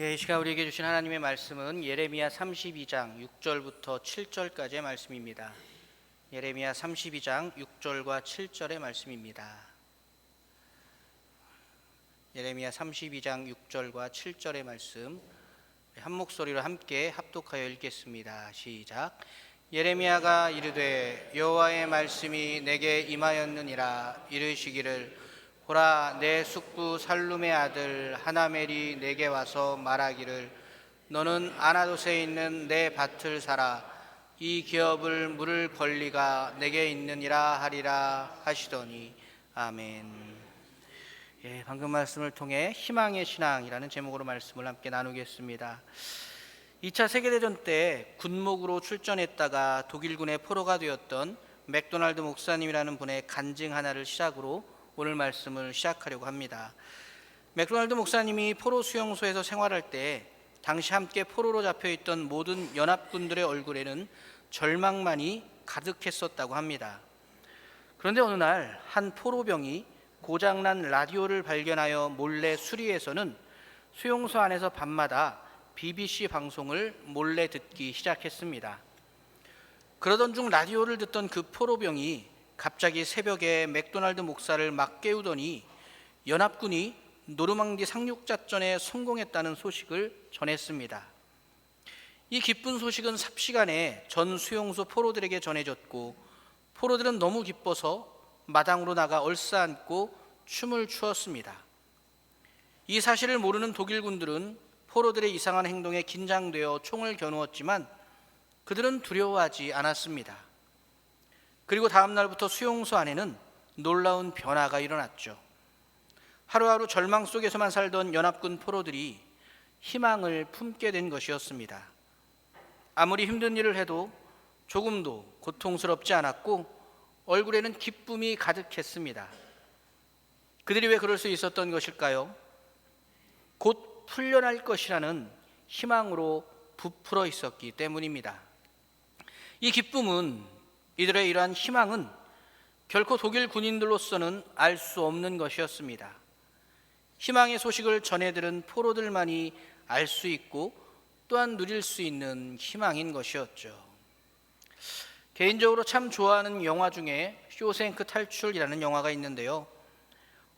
이 시간 우리에게 주신 하나님의 말씀은 예레미야 32장 6절부터 7절까지의 말씀입니다. 예레미야 32장 6절과 7절의 말씀입니다. 예레미야 32장 6절과 7절의 말씀 한 목소리로 함께 합독하여 읽겠습니다. 시작. 예레미야가 이르되 여호와의 말씀이 내게 임하였느니라. 이르시기를 보라, 내 숙부 살룸의 아들 하나멜이 내게 와서 말하기를 너는 아나돗에 있는 내 밭을 사라. 이 기업을 물을 권리가 내게 있느니라 하리라 하시더니. 아멘. 방금 말씀을 통해 희망의 신앙이라는 제목으로 말씀을 함께 나누겠습니다. 2차 세계대전 때 군목으로 출전했다가 독일군의 포로가 되었던 맥도날드 목사님이라는 분의 간증 하나를 시작으로 오늘 말씀을 시작하려고 합니다. 맥도날드 목사님이 포로 수용소에서 생활할 때 당시 함께 포로로 잡혀있던 모든 연합군들의 얼굴에는 절망만이 가득했었다고 합니다. 그런데 어느 날 한 포로병이 고장난 라디오를 발견하여 몰래 수리해서는 수용소 안에서 밤마다 BBC 방송을 몰래 듣기 시작했습니다. 그러던 중 라디오를 듣던 그 포로병이 갑자기 새벽에 맥도날드 목사를 막 깨우더니 연합군이 노르망디 상륙작전에 성공했다는 소식을 전했습니다. 이 기쁜 소식은 삽시간에 전 수용소 포로들에게 전해졌고 포로들은 너무 기뻐서 마당으로 나가 얼싸안고 춤을 추었습니다. 이 사실을 모르는 독일군들은 포로들의 이상한 행동에 긴장되어 총을 겨누었지만 그들은 두려워하지 않았습니다. 그리고 다음 날부터 수용소 안에는 놀라운 변화가 일어났죠. 하루하루 절망 속에서만 살던 연합군 포로들이 희망을 품게 된 것이었습니다. 아무리 힘든 일을 해도 조금도 고통스럽지 않았고 얼굴에는 기쁨이 가득했습니다. 그들이 왜 그럴 수 있었던 것일까요? 곧 풀려날 것이라는 희망으로 부풀어 있었기 때문입니다. 이 기쁨은, 이들의 이러한 희망은 결코 독일 군인들로서는 알 수 없는 것이었습니다. 희망의 소식을 전해들은 포로들만이 알 수 있고 또한 누릴 수 있는 희망인 것이었죠. 개인적으로 참 좋아하는 영화 중에 쇼생크 탈출이라는 영화가 있는데요,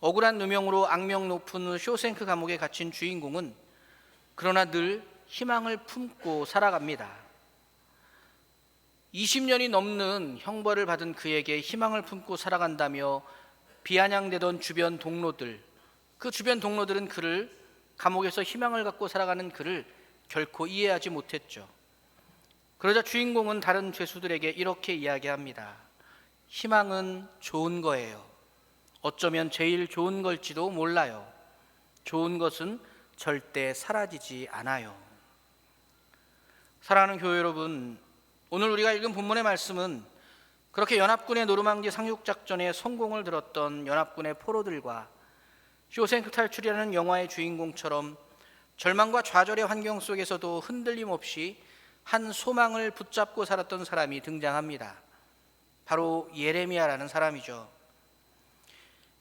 억울한 누명으로 악명 높은 쇼생크 감옥에 갇힌 주인공은 그러나 늘 희망을 품고 살아갑니다. 20년이 넘는 형벌을 받은 그에게 희망을 품고 살아간다며 비아냥대던 주변 동료들, 그 주변 동료들은 그를, 감옥에서 희망을 갖고 살아가는 그를 결코 이해하지 못했죠. 그러자 주인공은 다른 죄수들에게 이렇게 이야기합니다. 희망은 좋은 거예요. 어쩌면 제일 좋은 걸지도 몰라요. 좋은 것은 절대 사라지지 않아요. 사랑하는 교회 여러분, 오늘 우리가 읽은 본문의 말씀은 그렇게 연합군의 노르망디 상륙작전에 성공을 들었던 연합군의 포로들과 쇼생크 탈출이라는 영화의 주인공처럼 절망과 좌절의 환경 속에서도 흔들림 없이 한 소망을 붙잡고 살았던 사람이 등장합니다. 바로 예레미야라는 사람이죠.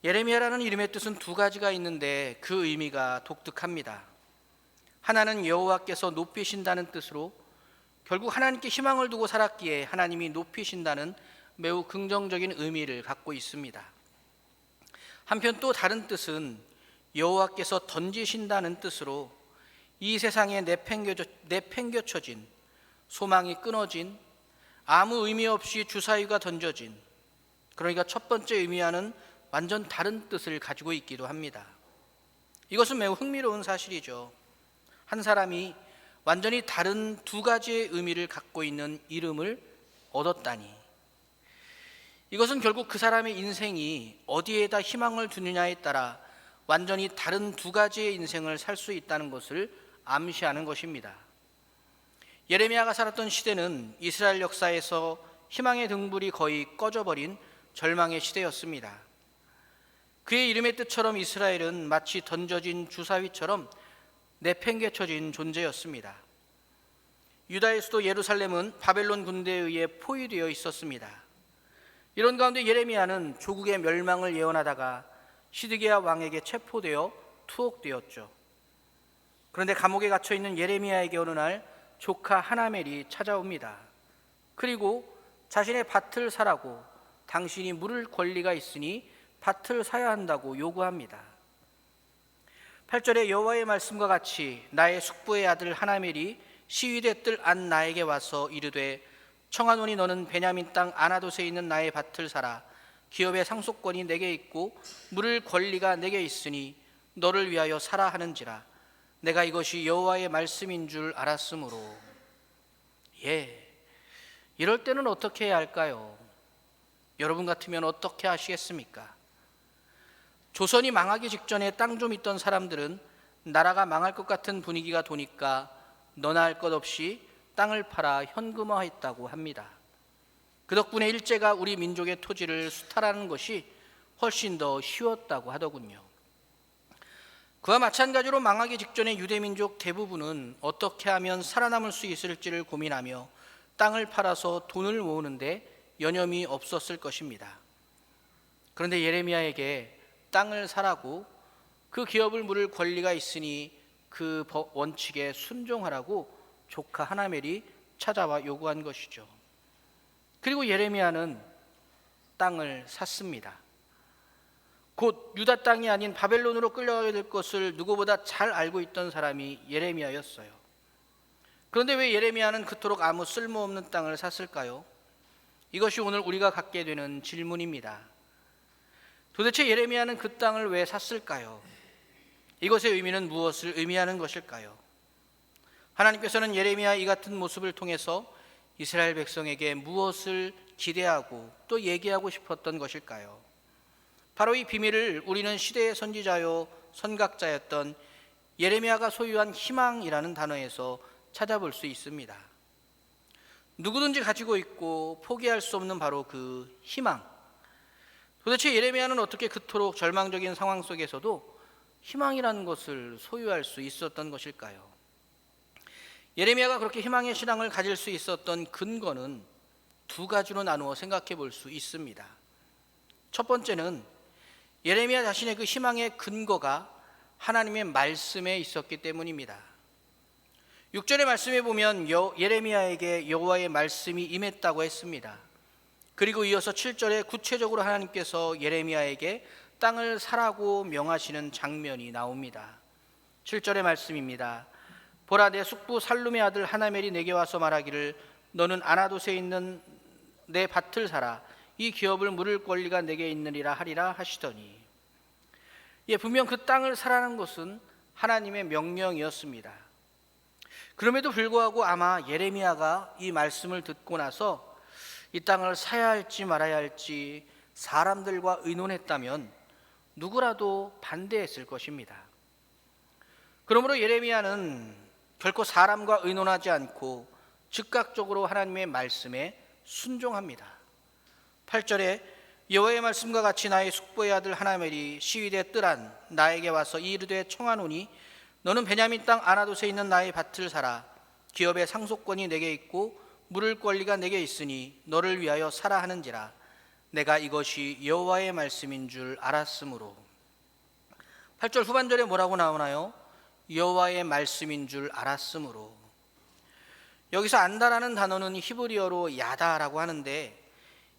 예레미야라는 이름의 뜻은 두 가지가 있는데 그 의미가 독특합니다. 하나는 여호와께서 높이신다는 뜻으로 결국 하나님께 희망을 두고 살았기에 하나님이 높이신다는 매우 긍정적인 의미를 갖고 있습니다. 한편 또 다른 뜻은 여호와께서 던지신다는 뜻으로 이 세상에 내팽겨쳐진, 소망이 끊어진, 아무 의미 없이 주사위가 던져진, 그러니까 첫 번째 의미와는 완전 다른 뜻을 가지고 있기도 합니다. 이것은 매우 흥미로운 사실이죠. 한 사람이 완전히 다른 두 가지의 의미를 갖고 있는 이름을 얻었다니, 이것은 결국 그 사람의 인생이 어디에다 희망을 두느냐에 따라 완전히 다른 두 가지의 인생을 살 수 있다는 것을 암시하는 것입니다. 예레미야가 살았던 시대는 이스라엘 역사에서 희망의 등불이 거의 꺼져버린 절망의 시대였습니다. 그의 이름의 뜻처럼 이스라엘은 마치 던져진 주사위처럼 내팽개쳐진 존재였습니다. 유다의 수도 예루살렘은 바벨론 군대에 의해 포위되어 있었습니다. 이런 가운데 예레미야는 조국의 멸망을 예언하다가 시드기야 왕에게 체포되어 투옥되었죠. 그런데 감옥에 갇혀 있는 예레미야에게 어느 날 조카 하나멜이 찾아옵니다. 그리고 자신의 밭을 사라고, 당신이 물을 권리가 있으니 밭을 사야 한다고 요구합니다. 8절에 여호와의 말씀과 같이 나의 숙부의 아들 하나멜이 시위대 뜰 안 나에게 와서 이르되 청하노니 너는 베냐민 땅 아나돗에 있는 나의 밭을 사라. 기업의 상속권이 내게 있고 물을 권리가 내게 있으니 너를 위하여 사라 하는지라. 내가 이것이 여호와의 말씀인 줄 알았으므로. 이럴 때는 어떻게 해야 할까요? 여러분 같으면 어떻게 하시겠습니까? 조선이 망하기 직전에 땅 좀 있던 사람들은 나라가 망할 것 같은 분위기가 도니까 너나 할 것 없이 땅을 팔아 현금화했다고 합니다. 그 덕분에 일제가 우리 민족의 토지를 수탈하는 것이 훨씬 더 쉬웠다고 하더군요. 그와 마찬가지로 망하기 직전에 유대민족 대부분은 어떻게 하면 살아남을 수 있을지를 고민하며 땅을 팔아서 돈을 모으는데 여념이 없었을 것입니다. 그런데 예레미야에게 땅을 사라고, 그 기업을 물을 권리가 있으니 그 원칙에 순종하라고 조카 하나멜이 찾아와 요구한 것이죠. 그리고 예레미야는 땅을 샀습니다. 곧 유다 땅이 아닌 바벨론으로 끌려가게 될 것을 누구보다 잘 알고 있던 사람이 예레미야였어요. 그런데 왜 예레미야는 그토록 아무 쓸모없는 땅을 샀을까요? 이것이 오늘 우리가 갖게 되는 질문입니다. 도대체 예레미야는 그 땅을 왜 샀을까요? 이것의 의미는 무엇을 의미하는 것일까요? 하나님께서는 예레미야 이 같은 모습을 통해서 이스라엘 백성에게 무엇을 기대하고 또 얘기하고 싶었던 것일까요? 바로 이 비밀을 우리는 시대의 선지자요 선각자였던 예레미야가 소유한 희망이라는 단어에서 찾아볼 수 있습니다. 누구든지 가지고 있고 포기할 수 없는 바로 그 희망. 도대체 예레미야는 어떻게 그토록 절망적인 상황 속에서도 희망이라는 것을 소유할 수 있었던 것일까요? 예레미야가 그렇게 희망의 신앙을 가질 수 있었던 근거는 두 가지로 나누어 생각해 볼 수 있습니다. 첫 번째는 예레미야 자신의 그 희망의 근거가 하나님의 말씀에 있었기 때문입니다. 6절의 말씀에 보면 예레미야에게 여호와의 말씀이 임했다고 했습니다. 그리고 이어서 7절에 구체적으로 하나님께서 예레미야에게 땅을 사라고 명하시는 장면이 나옵니다. 7절의 말씀입니다. 보라, 내 숙부 살룸의 아들 하나멜이 내게 와서 말하기를 너는 아나돗에 있는 내 밭을 사라. 이 기업을 물을 권리가 내게 있느니라 하리라 하시더니. 분명 그 땅을 사라는 것은 하나님의 명령이었습니다. 그럼에도 불구하고 아마 예레미야가 이 말씀을 듣고 나서 이 땅을 사야 할지 말아야 할지 사람들과 의논했다면 누구라도 반대했을 것입니다. 그러므로 예레미야는 결코 사람과 의논하지 않고 즉각적으로 하나님의 말씀에 순종합니다. 8절에 여호와의 말씀과 같이 나의 숙부의 아들 하나멜이 시위대 뜰 안 나에게 와서 이르되 청하노니 너는 베냐민 땅 아나돗에 있는 나의 밭을 사라. 기업의 상속권이 내게 있고 물을 권리가 내게 있으니 너를 위하여 사라 하는지라. 내가 이것이 여호와의 말씀인 줄 알았으므로. 8절 후반절에 뭐라고 나오나요? 여호와의 말씀인 줄 알았으므로. 여기서 안다라는 단어는 히브리어로 야다라고 하는데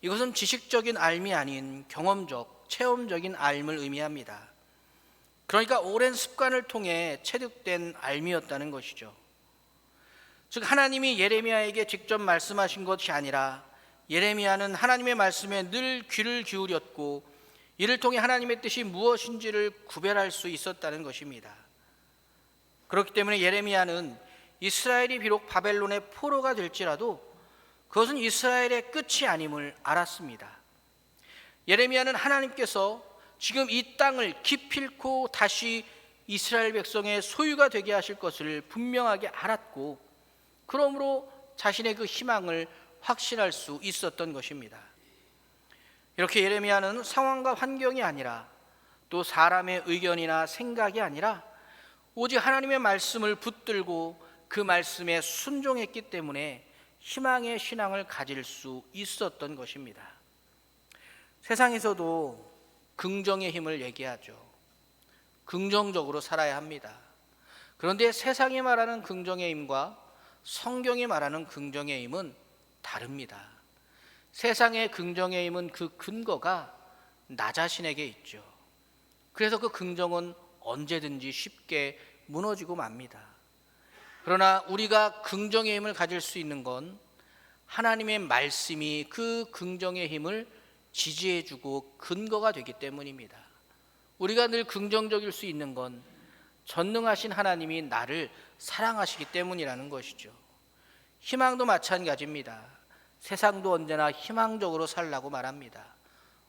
이것은 지식적인 알미 아닌 경험적, 체험적인 알을 의미합니다. 그러니까 오랜 습관을 통해 체득된 알미였다는 것이죠. 즉 하나님이 예레미야에게 직접 말씀하신 것이 아니라 예레미야는 하나님의 말씀에 늘 귀를 기울였고 이를 통해 하나님의 뜻이 무엇인지를 구별할 수 있었다는 것입니다. 그렇기 때문에 예레미야는 이스라엘이 비록 바벨론의 포로가 될지라도 그것은 이스라엘의 끝이 아님을 알았습니다. 예레미야는 하나님께서 지금 이 땅을 기필코 다시 이스라엘 백성의 소유가 되게 하실 것을 분명하게 알았고 그러므로 자신의 그 희망을 확신할 수 있었던 것입니다. 이렇게 예레미야는 상황과 환경이 아니라 또 사람의 의견이나 생각이 아니라 오직 하나님의 말씀을 붙들고 그 말씀에 순종했기 때문에 희망의 신앙을 가질 수 있었던 것입니다. 세상에서도 긍정의 힘을 얘기하죠. 긍정적으로 살아야 합니다. 그런데 세상이 말하는 긍정의 힘과 성경이 말하는 긍정의 힘은 다릅니다. 세상의 긍정의 힘은 그 근거가 나 자신에게 있죠. 그래서 그 긍정은 언제든지 쉽게 무너지고 맙니다. 그러나 우리가 긍정의 힘을 가질 수 있는 건 하나님의 말씀이 그 긍정의 힘을 지지해주고 근거가 되기 때문입니다. 우리가 늘 긍정적일 수 있는 건 전능하신 하나님이 나를 사랑하시기 때문이라는 것이죠. 희망도 마찬가지입니다. 세상도 언제나 희망적으로 살라고 말합니다.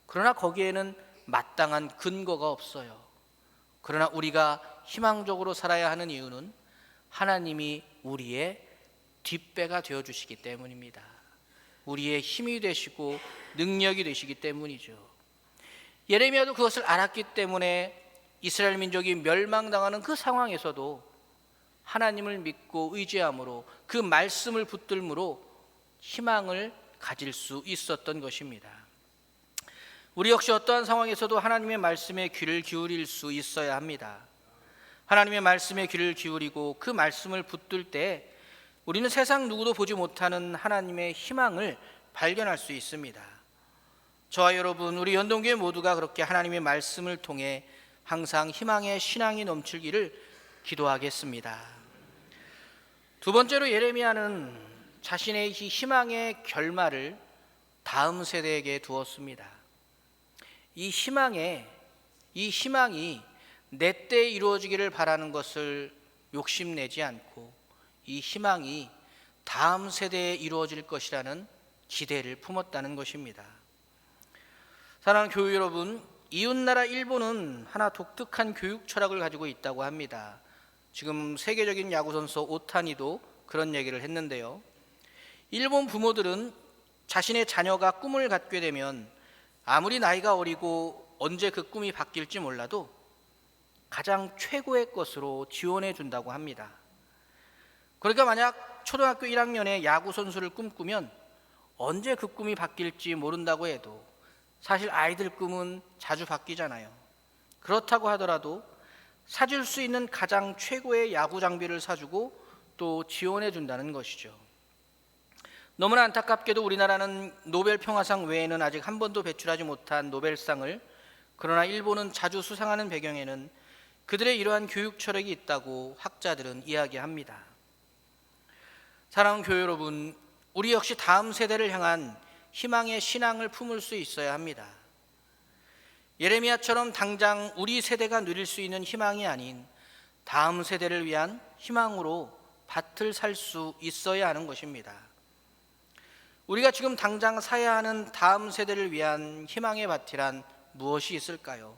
그러나 거기에는 마땅한 근거가 없어요. 그러나 우리가 희망적으로 살아야 하는 이유는 하나님이 우리의 뒷배가 되어주시기 때문입니다. 우리의 힘이 되시고 능력이 되시기 때문이죠. 예레미야도 그것을 알았기 때문에 이스라엘 민족이 멸망당하는 그 상황에서도 하나님을 믿고 의지함으로 그 말씀을 붙들므로 희망을 가질 수 있었던 것입니다. 우리 역시 어떠한 상황에서도 하나님의 말씀에 귀를 기울일 수 있어야 합니다. 하나님의 말씀에 귀를 기울이고 그 말씀을 붙들 때 우리는 세상 누구도 보지 못하는 하나님의 희망을 발견할 수 있습니다. 저와 여러분, 우리 연동교회 모두가 그렇게 하나님의 말씀을 통해 항상 희망의 신앙이 넘치기를 기도하겠습니다. 두 번째로 예레미야는 자신의 희망의 결말을 다음 세대에게 두었습니다. 이 희망이 내 때에 이루어지기를 바라는 것을 욕심내지 않고 이 희망이 다음 세대에 이루어질 것이라는 기대를 품었다는 것입니다. 사랑하는 교우 여러분, 이웃나라 일본은 하나 독특한 교육 철학을 가지고 있다고 합니다. 지금 세계적인 야구 선수 오타니도 그런 얘기를 했는데요. 일본 부모들은 자신의 자녀가 꿈을 갖게 되면 아무리 나이가 어리고 언제 그 꿈이 바뀔지 몰라도 가장 최고의 것으로 지원해 준다고 합니다. 그러니까 만약 초등학교 1학년에 야구 선수를 꿈꾸면 언제 그 꿈이 바뀔지 모른다고 해도 사실 아이들 꿈은 자주 바뀌잖아요. 그렇다고 하더라도 사줄 수 있는 가장 최고의 야구 장비를 사주고 또 지원해 준다는 것이죠. 너무나 안타깝게도 우리나라는 노벨 평화상 외에는 아직 한 번도 배출하지 못한 노벨상을, 그러나 일본은 자주 수상하는 배경에는 그들의 이러한 교육 철학이 있다고 학자들은 이야기합니다. 사랑하는 교회 여러분, 우리 역시 다음 세대를 향한 희망의 신앙을 품을 수 있어야 합니다. 예레미야처럼 당장 우리 세대가 누릴 수 있는 희망이 아닌 다음 세대를 위한 희망으로 밭을 살 수 있어야 하는 것입니다. 우리가 지금 당장 사야 하는 다음 세대를 위한 희망의 밭이란 무엇이 있을까요?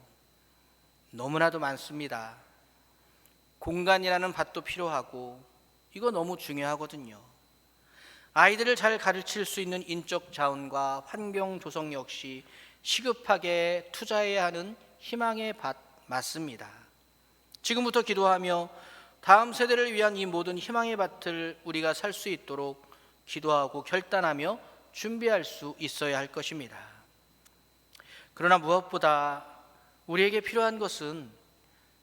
너무나도 많습니다. 공간이라는 밭도 필요하고 이거 너무 중요하거든요. 아이들을 잘 가르칠 수 있는 인적 자원과 환경 조성 역시 시급하게 투자해야 하는 희망의 밭 맞습니다. 지금부터 기도하며 다음 세대를 위한 이 모든 희망의 밭을 우리가 살 수 있도록 기도하고 결단하며 준비할 수 있어야 할 것입니다. 그러나 무엇보다 우리에게 필요한 것은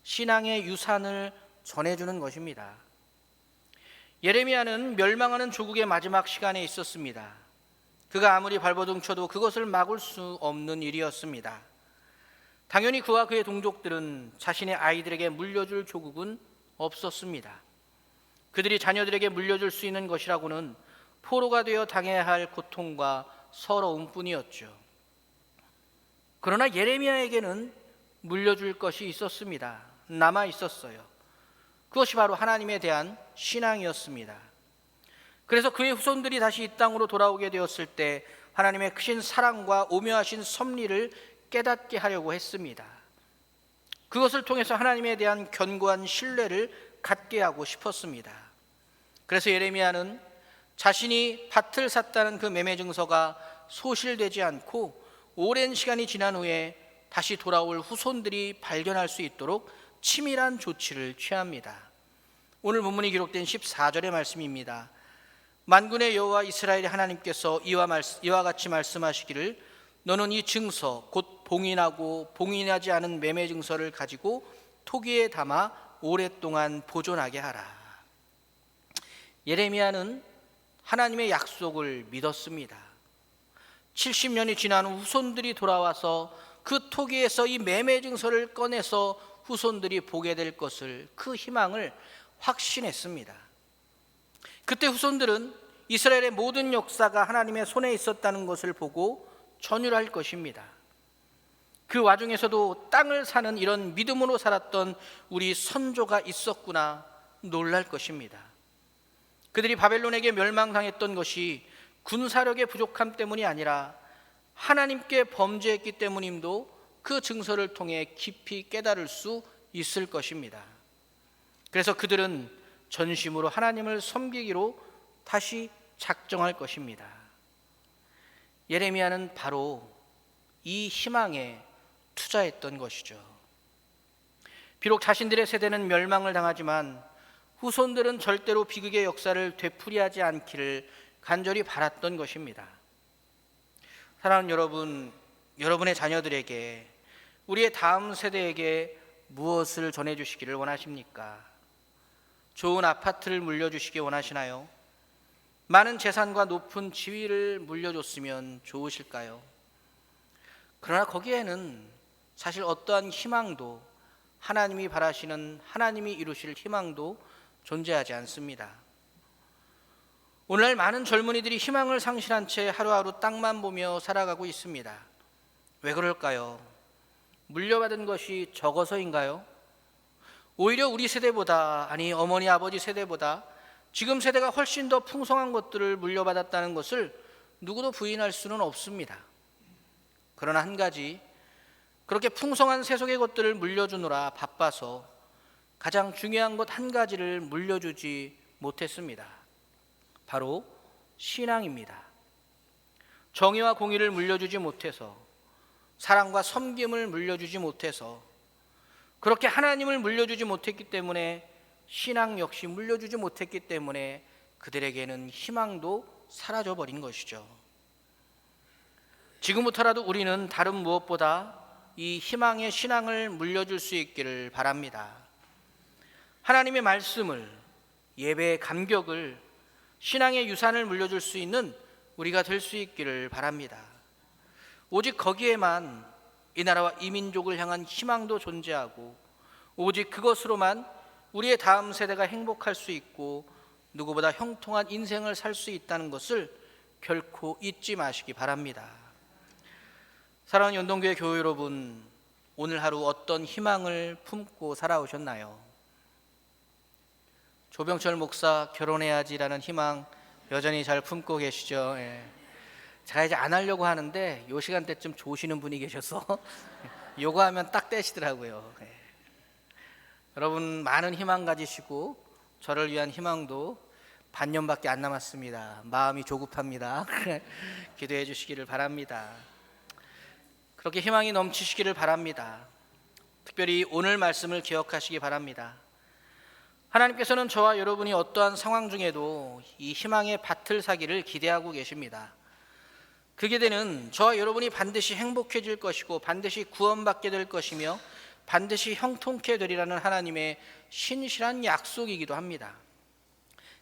신앙의 유산을 전해주는 것입니다. 예레미야는 멸망하는 조국의 마지막 시간에 있었습니다. 그가 아무리 발버둥 쳐도 그것을 막을 수 없는 일이었습니다. 당연히 그와 그의 동족들은 자신의 아이들에게 물려줄 조국은 없었습니다. 그들이 자녀들에게 물려줄 수 있는 것이라고는 포로가 되어 당해야 할 고통과 서러움뿐이었죠. 그러나 예레미야에게는 물려줄 것이 있었습니다. 남아 있었어요. 그것이 바로 하나님에 대한 신앙이었습니다. 그래서 그의 후손들이 다시 이 땅으로 돌아오게 되었을 때 하나님의 크신 사랑과 오묘하신 섭리를 깨닫게 하려고 했습니다. 그것을 통해서 하나님에 대한 견고한 신뢰를 갖게 하고 싶었습니다. 그래서 예레미야는 자신이 밭을 샀다는 그 매매 증서가 소실되지 않고 오랜 시간이 지난 후에 다시 돌아올 후손들이 발견할 수 있도록 치밀한 조치를 취합니다. 오늘 본문이 기록된 14절의 말씀입니다. 만군의 여호와 이스라엘의 하나님께서 이와 같이 말씀하시기를 너는 이 증서 곧 봉인하고 봉인하지 않은 매매 증서를 가지고 토기에 담아 오랫동안 보존하게 하라. 예레미야는 하나님의 약속을 믿었습니다. 70년이 지난 후 후손들이 돌아와서 그 토기에서 이 매매 증서를 꺼내서 후손들이 보게 될 것을, 그 희망을 확신했습니다. 그때 후손들은 이스라엘의 모든 역사가 하나님의 손에 있었다는 것을 보고 전율할 것입니다. 그 와중에서도 땅을 사는 이런 믿음으로 살았던 우리 선조가 있었구나 놀랄 것입니다. 그들이 바벨론에게 멸망당했던 것이 군사력의 부족함 때문이 아니라 하나님께 범죄했기 때문임도 그 증서를 통해 깊이 깨달을 수 있을 것입니다. 그래서 그들은 전심으로 하나님을 섬기기로 다시 작정할 것입니다. 예레미야는 바로 이 희망에 투자했던 것이죠. 비록 자신들의 세대는 멸망을 당하지만 후손들은 절대로 비극의 역사를 되풀이하지 않기를 간절히 바랐던 것입니다. 사랑하는 여러분, 여러분의 자녀들에게, 우리의 다음 세대에게 무엇을 전해주시기를 원하십니까? 좋은 아파트를 물려주시기 원하시나요? 많은 재산과 높은 지위를 물려줬으면 좋으실까요? 그러나 거기에는 사실 어떠한 희망도, 하나님이 바라시는, 하나님이 이루실 희망도 존재하지 않습니다. 오늘날 많은 젊은이들이 희망을 상실한 채 하루하루 땅만 보며 살아가고 있습니다. 왜 그럴까요? 물려받은 것이 적어서인가요? 오히려 우리 세대보다, 아니 어머니 아버지 세대보다 지금 세대가 훨씬 더 풍성한 것들을 물려받았다는 것을 누구도 부인할 수는 없습니다. 그러나 한 가지, 그렇게 풍성한 세속의 것들을 물려주느라 바빠서 가장 중요한 것 한 가지를 물려주지 못했습니다. 바로 신앙입니다. 정의와 공의를 물려주지 못해서, 사랑과 섬김을 물려주지 못해서, 그렇게 하나님을 물려주지 못했기 때문에, 신앙 역시 물려주지 못했기 때문에 그들에게는 희망도 사라져버린 것이죠. 지금부터라도 우리는 다른 무엇보다 이 희망의 신앙을 물려줄 수 있기를 바랍니다. 하나님의 말씀을, 예배의 감격을, 신앙의 유산을 물려줄 수 있는 우리가 될 수 있기를 바랍니다. 오직 거기에만 이 나라와 이 민족을 향한 희망도 존재하고, 오직 그것으로만 우리의 다음 세대가 행복할 수 있고 누구보다 형통한 인생을 살 수 있다는 것을 결코 잊지 마시기 바랍니다. 사랑하는 연동교회 교회 여러분, 오늘 하루 어떤 희망을 품고 살아오셨나요? 조병철 목사 결혼해야지라는 희망 여전히 잘 품고 계시죠? 예. 제가 이제 안 하려고 하는데 요 시간대쯤 조시는 분이 계셔서 요거 하면 딱 떼시더라고요. 예. 여러분 많은 희망 가지시고 저를 위한 희망도 반년밖에 안 남았습니다. 마음이 조급합니다. 기도해 주시기를 바랍니다. 그렇게 희망이 넘치시기를 바랍니다. 특별히 오늘 말씀을 기억하시기 바랍니다. 하나님께서는 저와 여러분이 어떠한 상황 중에도 이 희망의 밭을 사기를 기대하고 계십니다. 그 기대는 저와 여러분이 반드시 행복해질 것이고 반드시 구원받게 될 것이며 반드시 형통케 되리라는 하나님의 신실한 약속이기도 합니다.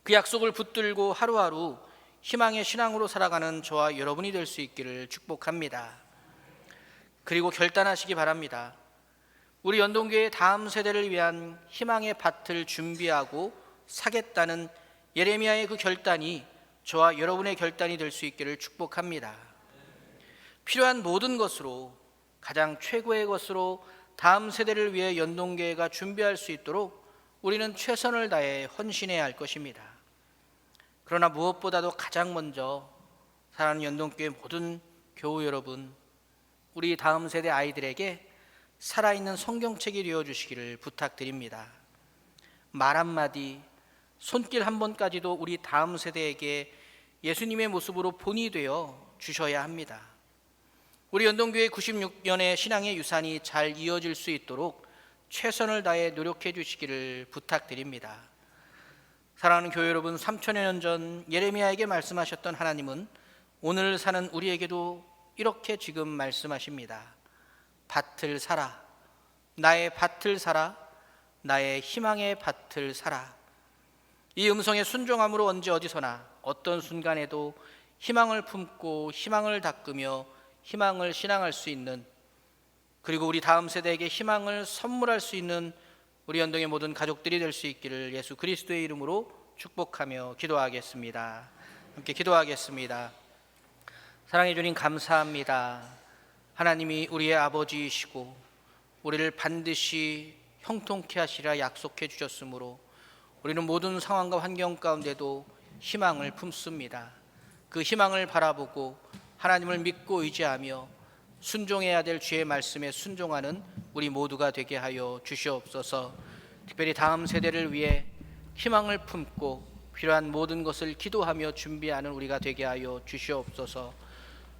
그 약속을 붙들고 하루하루 희망의 신앙으로 살아가는 저와 여러분이 될 수 있기를 축복합니다. 그리고 결단하시기 바랍니다. 우리 연동교회의 다음 세대를 위한 희망의 밭을 준비하고 사겠다는 예레미야의 그 결단이 저와 여러분의 결단이 될 수 있기를 축복합니다. 필요한 모든 것으로, 가장 최고의 것으로 다음 세대를 위해 연동교회가 준비할 수 있도록 우리는 최선을 다해 헌신해야 할 것입니다. 그러나 무엇보다도 가장 먼저 사랑하는 연동교회 모든 교우 여러분, 우리 다음 세대 아이들에게 살아있는 성경책이 되어주시기를 부탁드립니다. 말 한마디, 손길 한 번까지도 우리 다음 세대에게 예수님의 모습으로 본이 되어 주셔야 합니다. 우리 연동교회 96년의 신앙의 유산이 잘 이어질 수 있도록 최선을 다해 노력해 주시기를 부탁드립니다. 사랑하는 교회 여러분, 3000여 년 전 예레미야에게 말씀하셨던 하나님은 오늘 사는 우리에게도 이렇게 지금 말씀하십니다. 밭을 사라, 나의 밭을 사라, 나의 희망의 밭을 사라. 이 음성에 순종함으로 언제 어디서나 어떤 순간에도 희망을 품고 희망을 닦으며 희망을 신앙할 수 있는, 그리고 우리 다음 세대에게 희망을 선물할 수 있는 우리 연동의 모든 가족들이 될 수 있기를 예수 그리스도의 이름으로 축복하며 기도하겠습니다. 함께 기도하겠습니다. 사랑해 주님 감사합니다. 하나님이 우리의 아버지이시고 우리를 반드시 형통케 하시리라 약속해 주셨으므로 우리는 모든 상황과 환경 가운데도 희망을 품습니다. 그 희망을 바라보고 하나님을 믿고 의지하며 순종해야 될 주의 말씀에 순종하는 우리 모두가 되게 하여 주시옵소서. 특별히 다음 세대를 위해 희망을 품고 필요한 모든 것을 기도하며 준비하는 우리가 되게 하여 주시옵소서.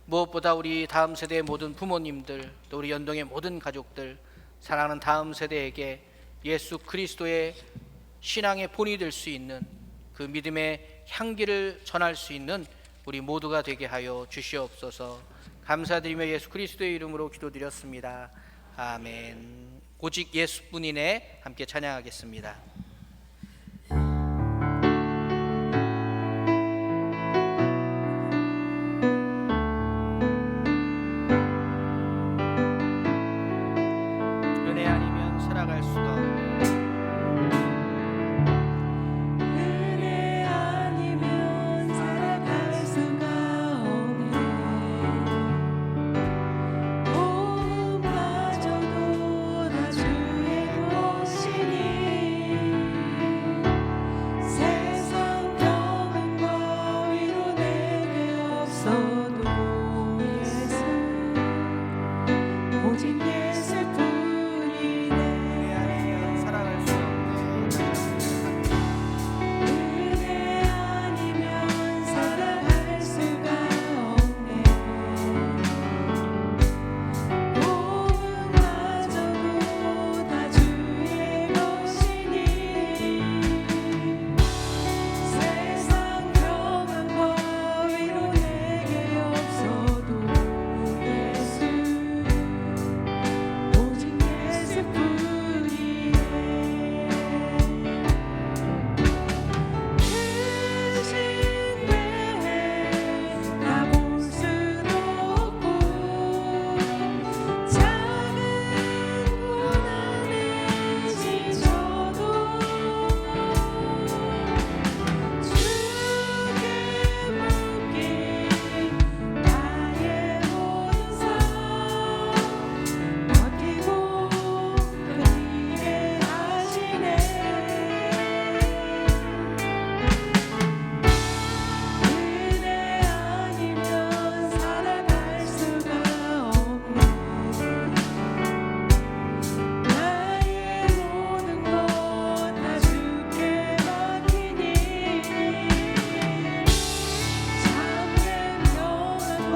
무엇보다 우리 다음 세대의 모든 부모님들, 또 우리 연동의 모든 가족들, 사랑하는 다음 세대에게 예수 그리스도의 신앙의 본이 될 수 있는 그 믿음의 향기를 전할 수 있는 우리 모두가 되게 하여 주시옵소서. 감사드리며 예수 그리스도의 이름으로 기도드렸습니다. 아멘. 오직 예수뿐이네. 함께 찬양하겠습니다. 은혜 아니면 살아갈 수가 없네. 은혜 아니면 살아갈 수가 없네. 도움마저도 다 주의 것이니 세상 평안과 위로 내게 없어도 예수 오직 예수뿐이네. 은혜 아니면 살아갈 수 없네. 은혜 아니면 살아갈 수가 없네. 도움마저도 다 주의 것이니 세상 평안과 위로 내게 없어도 예수 오직 예수뿐이네. 크신 외에 가볼 수도 없고 작은 고난에 지쳐도 주께 맡긴 나의 모든 삶 버티고 그리게 하시네. 은혜 아니면 살아갈 수가 없네. 나의 모든 것 다 주께 맡기니 참된 평안과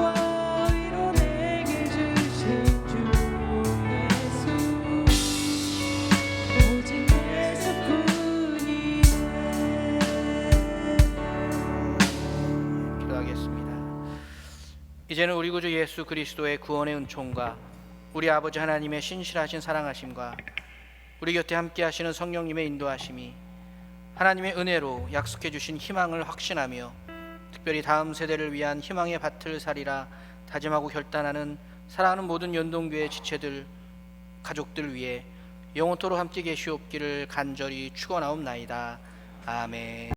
위로 내게 주신 주 예수 오직 예수뿐이네. 기도하겠습니다. 이제는 우리 구주 예수 그리스도의 구원의 은총과 우리 아버지 하나님의 신실하신 사랑하심과 우리 곁에 함께 하시는 성령님의 인도하심이 하나님의 은혜로 약속해 주신 희망을 확신하며 특별히 다음 세대를 위한 희망의 밭을 사리라 다짐하고 결단하는 사랑하는 모든 연동교회 지체들, 가족들 위해 영원토록 함께 계시옵기를 간절히 축원하옵나이다. 아멘.